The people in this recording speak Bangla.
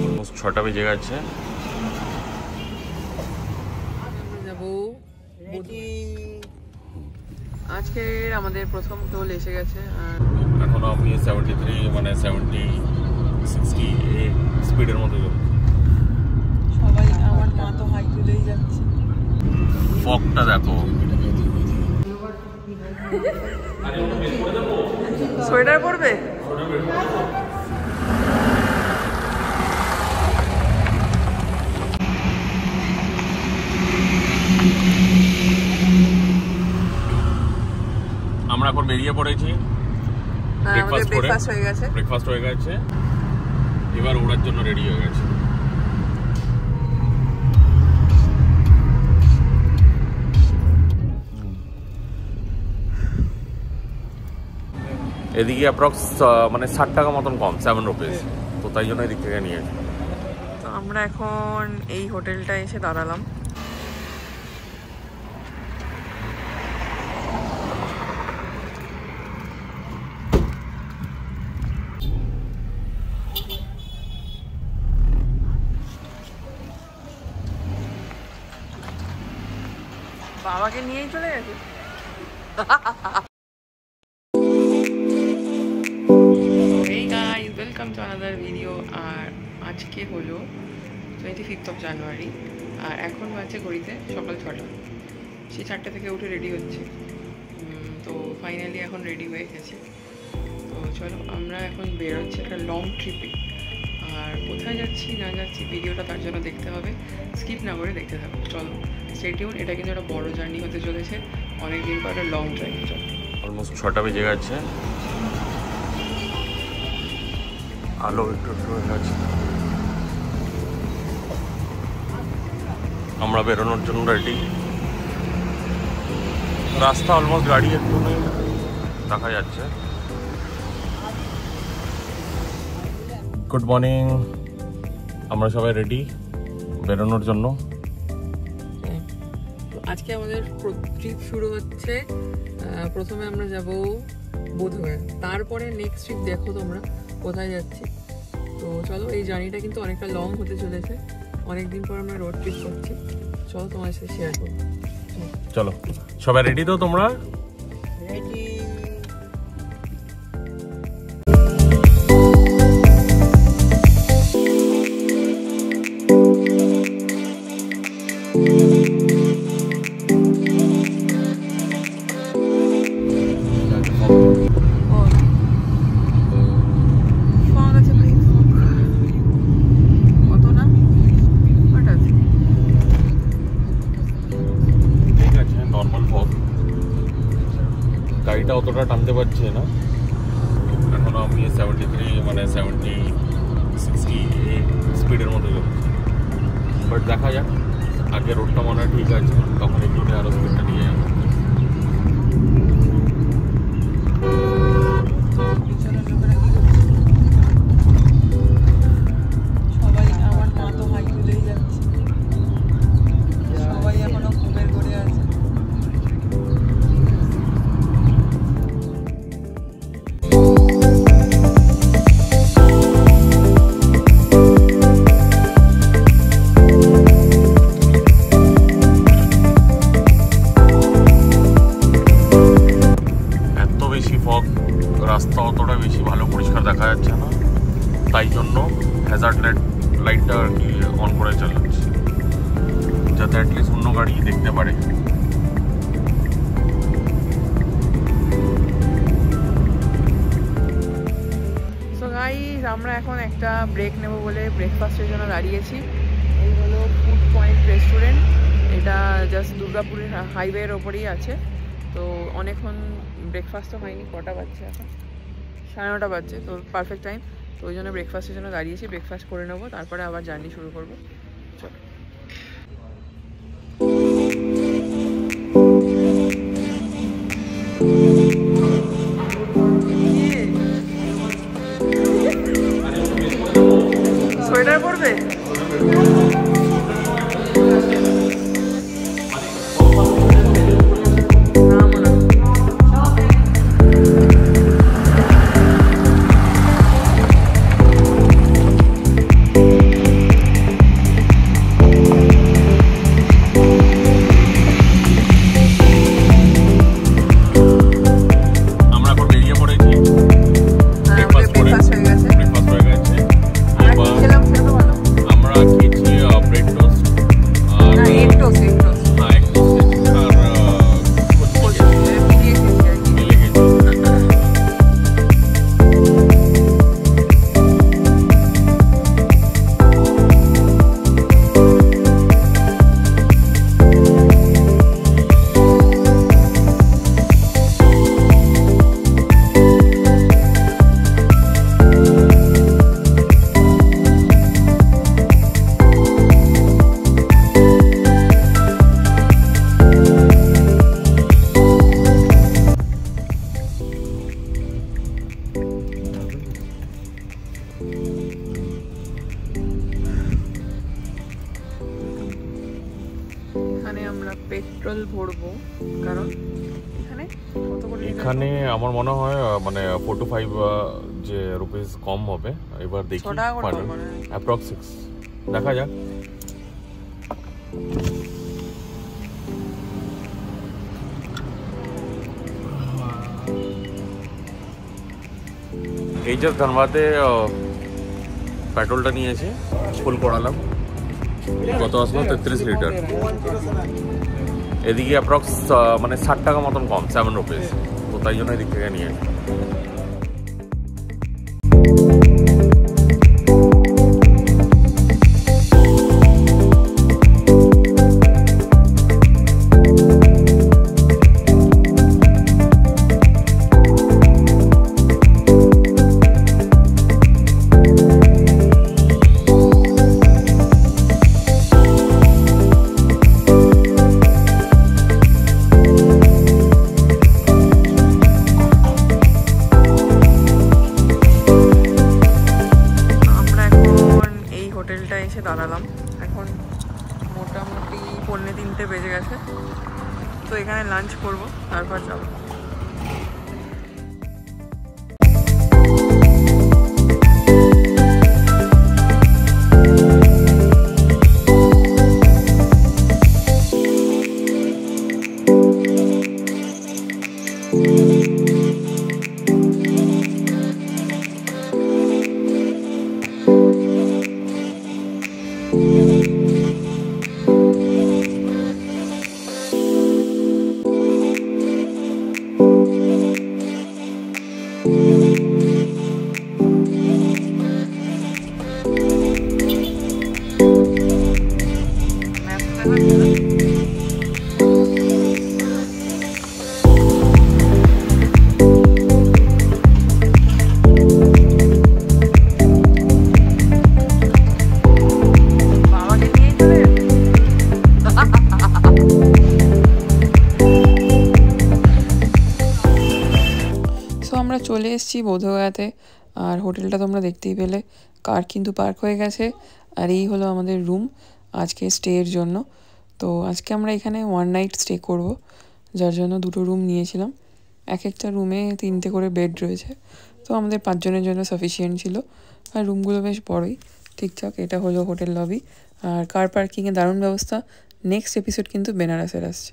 অলমোস্ট 6টা বেজে গেছে। আজকে আমাদের প্রথম টোল এসে গেছে। এখনো আমি 73 মানে 70-60 স্পিডের মধ্যে যাচ্ছি। সবাই, আমার মা তো হাই তুলেই যাচ্ছে। ফগটা দেখো। সোয়েটার পরবে? আমরা এখন বেরিয়ে পড়েছি। ব্রেকফাস্ট হয়ে গেছে, এবার ওড়ার জন্য রেডি হয়ে গেছে। এদিকে অ্যাপ্রক্স মানে 60 টাকা মতন কম, 7 রুপিস, তো তাই জন্য এদিক থেকে নিয়েছি। তো আমরা এখন এই হোটেলটায় এসে দাঁড়ালাম। বাবাকে নিয়েই চলে গেছে। Hey guys, welcome to another video. আর আজকে হলো 25th of January, আর এখন বাজে ঘড়িতে সকাল 6টা। সেই 4টে থেকে উঠে রেডি হচ্ছে। তো ফাইনালি এখন রেডি হয়ে গেছে। তো চলো আমরা এখন বেরোচ্ছি একটা লং ট্রিপে। আর কোথায় যাচ্ছি না যাচ্ছি ভিডিওটা তার জন্য দেখতে হবে, স্কিপ না করে দেখতে থাকো। চলো স্টে টিউন। এটা কিন্তু একটা বড় জার্নি হতে চলেছে, অনেকদিন পর একটা লং ড্রাইভ। চলো। অলমোস্ট 6টা বেজে গেছে, আলো একটু হয়ে গেছে। আমরা বেরোনোর জন্য রেডি। রাস্তা অলমোস্ট গাড়ি একটু নেই, দেখা যাচ্ছে। গুড মর্নিং, আমরা সবাই রেডি বেরোনোর জন্য। আজকে আমাদের ট্রিপ শুরু হচ্ছে। প্রথমে আমরা যাব বোধগয়া, তারপরে নেক্সট ট্রিপ দেখো তোমরা কোথায় যাচ্ছি। তো চলো, এই জার্নিটা কিন্তু অনেকটা লং হতে চলেছে, অনেকদিন পর আমরা রোড ট্রিপ করছি। চলো তোমার সাথে শেয়ার করবো। চলো সবাই রেডি তো? তোমরা রেডি? গাড়িটা অতটা টানতে পারছে না। এখনো আমি 73 মানে 70-60 স্পিডের মধ্যে যাচ্ছি। বাট দেখা যাক, আগে রোডটা মনে হয় ঠিক আছে, তখন একটু আরো স্পিডটা নিয়ে যাবো। সবাই, আমার মা তো হাই তুলেই যাচ্ছে। সবাই এখনো ঘুমের ঘরে আছে। রাস্তা অতটা বেশি ভালো পরিষ্কার দেখা যাচ্ছে না, তাই জন্য হ্যাজার্ড লাইটটা আর কি অন করে চালাচ্ছি, যাতে অ্যাটলিস্ট অন্য গাড়ি দেখতে পারে। সো গাইস, আমরা এখন একটা ব্রেক নেব বলে ব্রেকফাস্টের জন্য দাঁড়িয়েছি। এই হলো ফুড পয়েন্ট রেস্টুরেন্ট। এটা জাস্ট দুর্গাপুরের হাইওয়ের ওপরেই আছে। তো অনেকক্ষণ ব্রেকফাস্টও হয়নি, কটা বাজছে এখন? 9:30 বাজছে। তো পারফেক্ট টাইম। তো ওই জন্য ব্রেকফাস্টের জন্য দাঁড়িয়েছি। ব্রেকফাস্ট করে নেবো, তারপরে আবার জার্নি শুরু করবো। চলো। সোয়েটার পরবে? পেট্রোল ভরবো, কারণ এখানে কত করে এখানে আমার মনে হয় মানে 4 to 5 যে রুপিস কম হবে। এবার দেখি অ্যাপ্রক্স 6 দেখা যাক। এই যে ধনবাদে পেট্রোলটা নিয়েছি, ফুল করালাম, কত আসলো 33 লিটার। এদিকে অ্যাপ্রক্স মানে 60 টাকা মতন কম, 7 রুপিস, তো তাই জন্য এদিক থেকে নিয়ে এসে দাঁড়ালাম। এখন মোটামুটি 2:45 বেজে গেছে, তো এখানে লাঞ্চ করবো, তারপর যাবো। আমরা চলে এসেছি বোধগয়াতে, আর হোটেলটা তোমরা দেখতেই পেলে, কার কিন্তু পার্ক হয়ে গেছে। আর এই হলো আমাদের রুম আজকে স্টের জন্য। তো আজকে আমরা এখানে 1 নাইট স্টে করব, যার জন্য 2টো রুম নিয়েছিলাম। এক একটা রুমে 3টে করে বেড রয়েছে, তো আমাদের 5 জনের জন্য সাফিসিয়েন্ট ছিল। আর রুমগুলো বেশ বড়ই, ঠিকঠাক। এটা হলো হোটেল লবি, আর কার পার্কিংয়ে দারুণ ব্যবস্থা। নেক্সট এপিসোড কিন্তু বেনারসের আসছে।